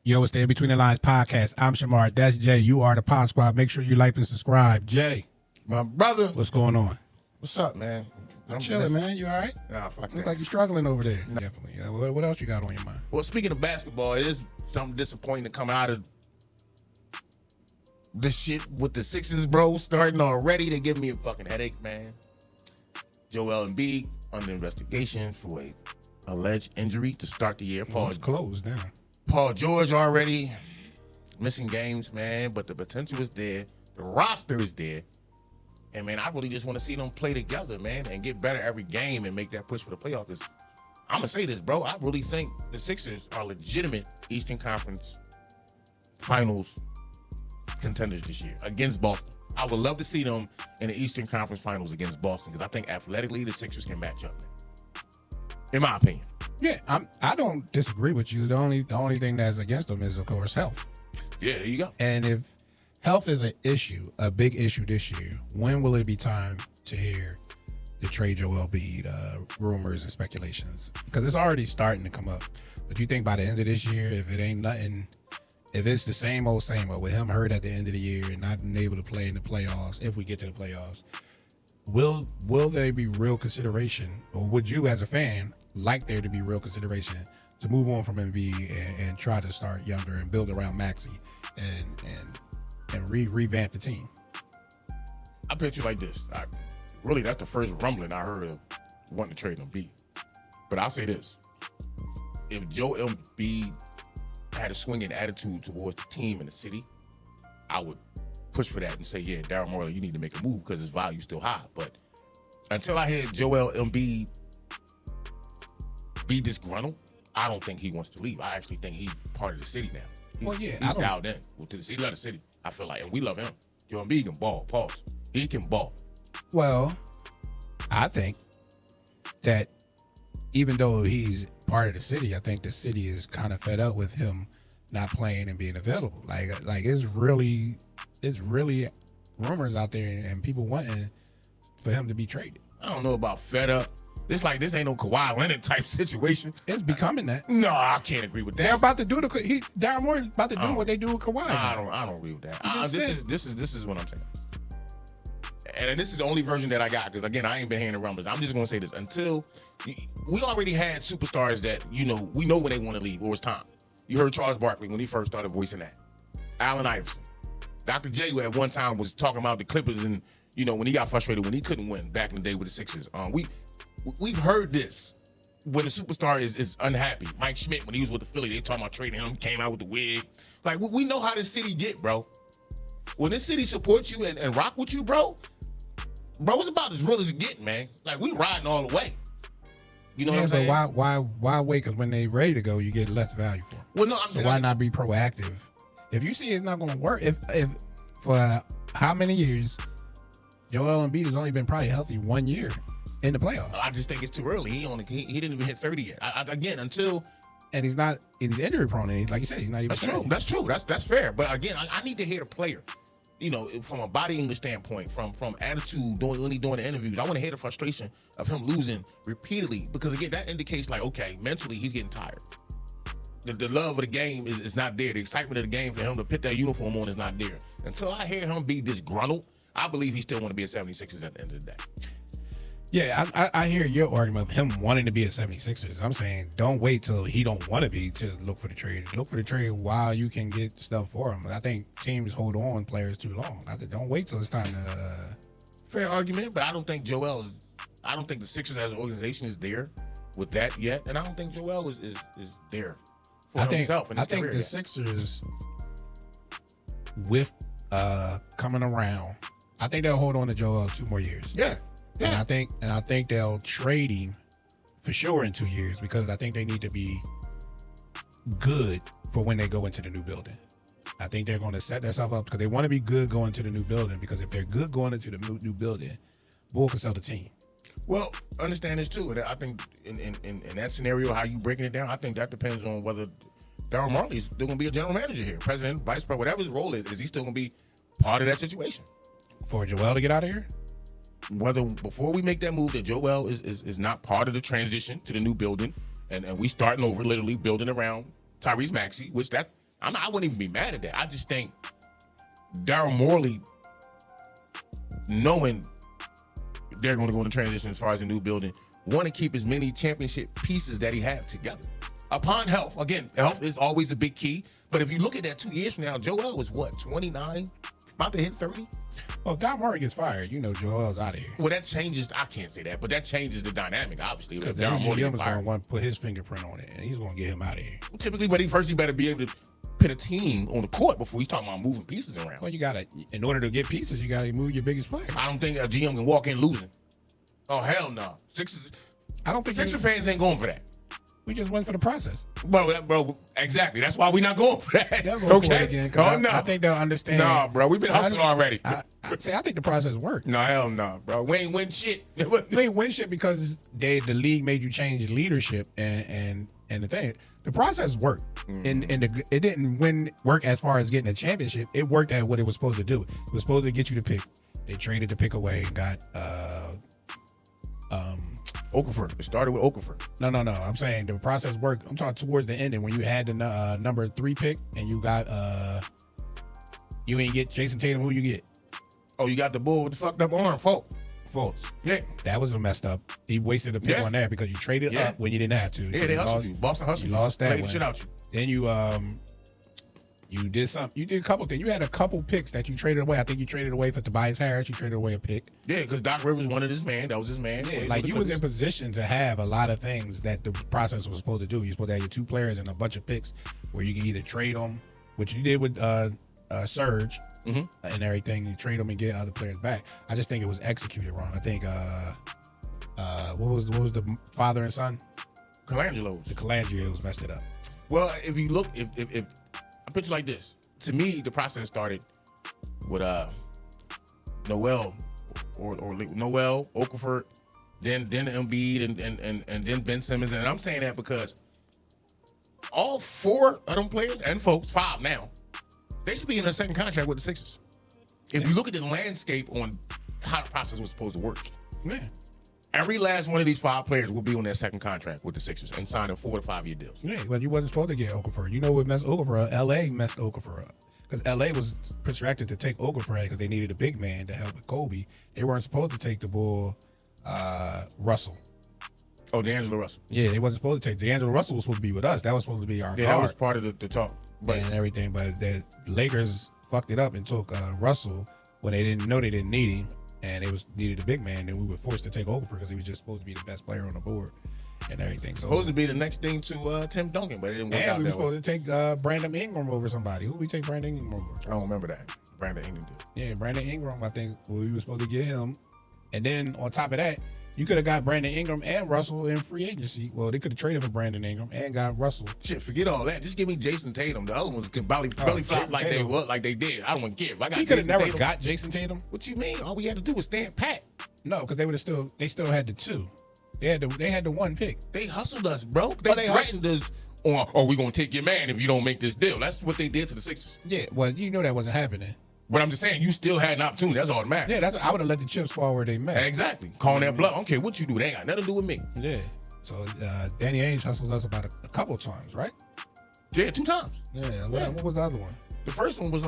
Yo, it's the In Between the Lines podcast. I'm Shamar. That's Jay. You are the Pod Squad. Make sure you like and subscribe. Jay, My brother, what's going on? what's up, man? I'm chilling, man. You all right? Nah, fuck Look that. like you're struggling over there. Definitely. What else you got on your mind? Well, speaking of basketball, it is something disappointing to come out of this shit with the Sixers, bro. Starting already, they give me a fucking headache, man. Joell Embiid under investigation for a alleged injury to start the year. It's closed now. Paul George already missing games, man, but the potential is there. The roster is there. And, man, I really just want to see them play together, man, and get better every game and make that push for the playoffs. I'm going to say this, bro. I really think the Sixers are legitimate Eastern Conference Finals contenders this year against Boston. I would love to see them in the Eastern Conference Finals against Boston because I think athletically the Sixers can match up, man. In my opinion. Yeah, I don't disagree with you. The only thing that's against them is, of course, health. Yeah, there you go. And if health is an issue, a big issue this year, when will it be time to hear the trade Joell Embiid rumors and speculations? Because it's already starting to come up. But you think by the end of this year, if it ain't nothing, if it's the same old with him hurt at the end of the year and not being able to play in the playoffs, if we get to the playoffs, will there be real consideration, or would you as a fan like there to be real consideration to move on from Embiid and try to start younger and build around Maxey and revamp the team? I picture like this. Really, that's the first rumbling I heard of wanting to trade Embiid. But I'll say this. If Joel Embiid had a swinging attitude towards the team and the city, I would push for that and say, yeah, Daryl Morey, you need to make a move because his value's still high. But until I hear Joel Embiid be disgruntled, I don't think he wants to leave. I actually think he's part of the city now. He's dialed in to the city. He love the city, I feel like, and we love him. Joel Embiid can ball. Pause. He can ball. Well, I think that even though he's part of the city, I think the city is kind of fed up with him not playing and being available. Like it's really rumors out there and people wanting for him to be traded. I don't know about fed up. This ain't no Kawhi Leonard type situation. It's becoming that. No, I can't agree with that. They're about to do Daryl Morey's about to do what they do with Kawhi. I don't agree with that. This is what I'm saying. And this is the only version that I got because again I ain't been hearing the rumbles. I'm just gonna say this until we already had superstars that we know when they want to leave or it's time. You heard Charles Barkley when he first started voicing that. Allen Iverson, Dr. J at one time was talking about the Clippers and when he got frustrated when he couldn't win back in the day with the Sixers. We've heard this when the superstar is unhappy. Mike Schmidt, when he was with the Philly, they talking about trading him, came out with the wig. Like, we know how this city get, bro. When this city supports you and rock with you, bro, it's about as real as it get, man. Like, we riding all the way. You know what I'm saying? But why wait? Because when they ready to go, you get less value for them. Well, no, so why not be proactive? If you see it's not going to work, if for how many years, Joel Embiid has only been probably healthy 1 year in the playoffs. I just think it's too early. He didn't even hit 30 yet. And he's injury prone. And like you said, he's not even. That's true. That's fair. But again, I need to hear the player. From a body English standpoint, from attitude, when he's doing the interviews, I want to hear the frustration of him losing repeatedly because again, that indicates like, okay, mentally he's getting tired. The love of the game is not there. The excitement of the game for him to put that uniform on is not there. Until I hear him be disgruntled, I believe he still want to be a 76ers at the end of the day. Yeah, I hear your argument of him wanting to be a 76ers. I'm saying don't wait till he don't want to be to look for the trade. Look for the trade while you can get stuff for him. I think teams hold on players too long. Don't wait till it's time to. Fair argument, but I don't think the Sixers as an organization is there with that yet, and I don't think Joel is there for himself. I think the Sixers with coming around, I think they'll hold on to Joel 2 more years. Yeah. And I think they'll trade him for sure in 2 years because I think they need to be good for when they go into the new building. I think they're going to set themselves up because they want to be good going to the new building because if they're good going into the new building, Bull can sell the team. Well, understand this too. And I think in that scenario, how you breaking it down, I think that depends on whether Daryl Morey is still going to be a general manager here, president, vice president, whatever his role is he still going to be part of that situation? For Joel to get out of here? Whether before we make that move that Joel is not part of the transition to the new building and we starting over literally building around Tyrese Maxey, which I wouldn't even be mad at that. I just think Daryl Morley, knowing they're going to go into transition as far as a new building, want to keep as many championship pieces that he had together. Upon health, again, health is always a big key. But if you look at that 2 years from now, Joel was what, 29? About to hit 30? Well, if Don Murray gets fired, Joel's out of here. Well, that changes. I can't say that, but that changes the dynamic, obviously. Because the GM is going to want to put his fingerprint on it, and he's going to get him out of here. Typically, but he better be able to put a team on the court before he's talking about moving pieces around. Well, in order to get pieces, you got to move your biggest player. I don't think a GM can walk in losing. Oh, hell no. Sixer fans ain't going for that. We just went for the process. Bro, exactly. That's why we're not going for that. They'll go for it again. No. I think they'll understand. No, bro. We've been hustling already. I think the process worked. No, hell no, bro. We ain't win shit. We ain't win shit because the league made you change leadership and the thing. The process worked. And it didn't work as far as getting a championship. It worked at what it was supposed to do. It was supposed to get you to pick. They traded the pick away and got Okafor. It started with Okafor. No. I'm saying the process worked. I'm talking towards the end, and when you had the number 3 pick, and you got you ain't get Jason Tatum. Who you get? Oh, you got the bull with the fucked up arm, Fultz. Yeah, that was messed up. He wasted a pick on that because you traded up when you didn't have to. Yeah, they hustled you. Boston hustled you. You lost that. Played the shit out you. Then you did something. You did a couple things. You had a couple picks that you traded away. I think you traded away for Tobias Harris. You traded away a pick. Yeah, because Doc Rivers wanted his man. That was his man. Yeah, like you was in position to have a lot of things that the process was supposed to do. You're supposed to have your 2 players and a bunch of picks where you can either trade them, which you did with Serge and everything. You trade them and get other players back. I just think it was executed wrong. I think what was the father and son? Colangelo's. The Colangelos messed it up. Well, if you look, if I picture like this. To me, the process started with Noel or Noel, Okafor, then Embiid and then Ben Simmons. And I'm saying that because all 4 of them players and folks, 5 now, they should be in a second contract with the Sixers. If you look at the landscape on how the process was supposed to work, every last one of these 5 players will be on their second contract with the Sixers and signing 4 to 5 year deals. Yeah, but you wasn't supposed to get Okafor. You know what messed Okafor up? LA messed Okafor up. Because LA was protracted to take Okafor because they needed a big man to help with Kobe. They weren't supposed to take the bull Russell. Oh, D'Angelo Russell. Yeah, they wasn't supposed to take. D'Angelo Russell was supposed to be with us. That was supposed to be our guard. That was part of the talk. And everything. But the Lakers fucked it up and took Russell when they didn't know they didn't need him. And they needed a big man, and we were forced to take Okafor because he was just supposed to be the best player on the board and everything. So supposed to be the next thing to Tim Duncan, but it didn't work out. And we were supposed to take Brandon Ingram over somebody. Who we take Brandon Ingram over? I don't remember that. Brandon Ingram did. Yeah, Brandon Ingram. I think we were supposed to get him, and then on top of that, you could have got Brandon Ingram and Russell in free agency. Well, they could have traded for Brandon Ingram and got Russell. Shit, forget all that. Just give me Jason Tatum. The other ones could belly flop like they did. I don't care. If I got he could have never got Jason Tatum. What you mean? All we had to do was stand pat. No, because they still had the 2. They had the 1 pick. They hustled us, bro. They threatened us on, oh, we're gonna take your man if you don't make this deal. That's what they did to the Sixers. Yeah, well, you know that wasn't happening. But I'm just saying, you still had an opportunity. That's all that matters. Yeah, I would have let the chips fall where they met. Exactly. Calling that bluff. I don't care what you do. They ain't got nothing to do with me. Yeah. So Danny Ainge hustles us about a couple of times, right? Yeah, 2 times. Yeah. What was the other one? The first one was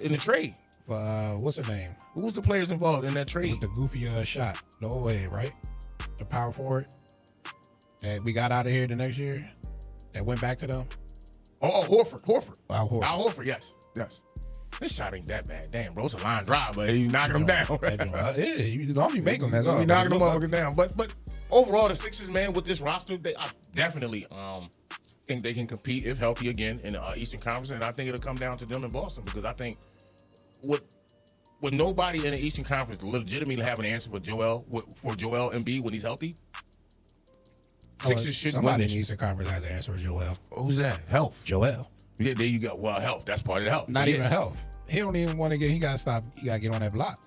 in the trade. For what's her name? Who was the players involved in that trade? With the goofy shot, the old way, right? The power forward that we got out of here the next year. That went back to them. Oh, Horford. Al Horford. Yes. This shot ain't that bad. Damn, bro, it's a line drive, but he's knocking them down. Yeah, as long as you make them, that's all. He's knocking them motherfuckers down. But overall, the Sixers, man, with this roster, I definitely think they can compete if healthy again in the Eastern Conference, and I think it'll come down to them in Boston because I think with nobody in the Eastern Conference legitimately have an answer for Joell Embiid when he's healthy, Sixers should win. Somebody in the Eastern Conference has an answer for Joel. Who's that? Health. Joel. Yeah, there you go. Well, health. That's part of the health. Not even health. He don't even want to get. He got to stop. He got to get on that block.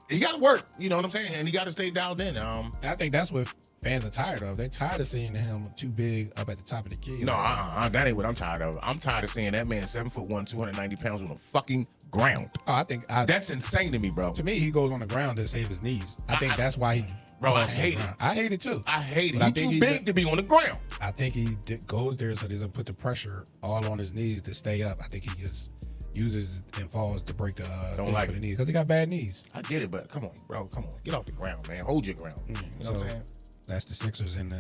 He got to work. You know what I'm saying? And he got to stay dialed in. I think that's what fans are tired of. They're tired of seeing him too big up at the top of the key. No, that ain't what I'm tired of. I'm tired of seeing that man 7'1", 290 pounds on the fucking ground. Oh, I think that's insane to me, bro. To me, he goes on the ground to save his knees. I think that's why Bro, I hate it. I hate it too. I hate it. But He's too big to be on the ground. I think he goes there so he doesn't put the pressure all on his knees to stay up. I think he just uses and falls to break the Don't like for the it. knees because he got bad knees. I get it, but come on, bro. Come on. Get off the ground, man. Hold your ground. You know what I'm saying? That's the Sixers in the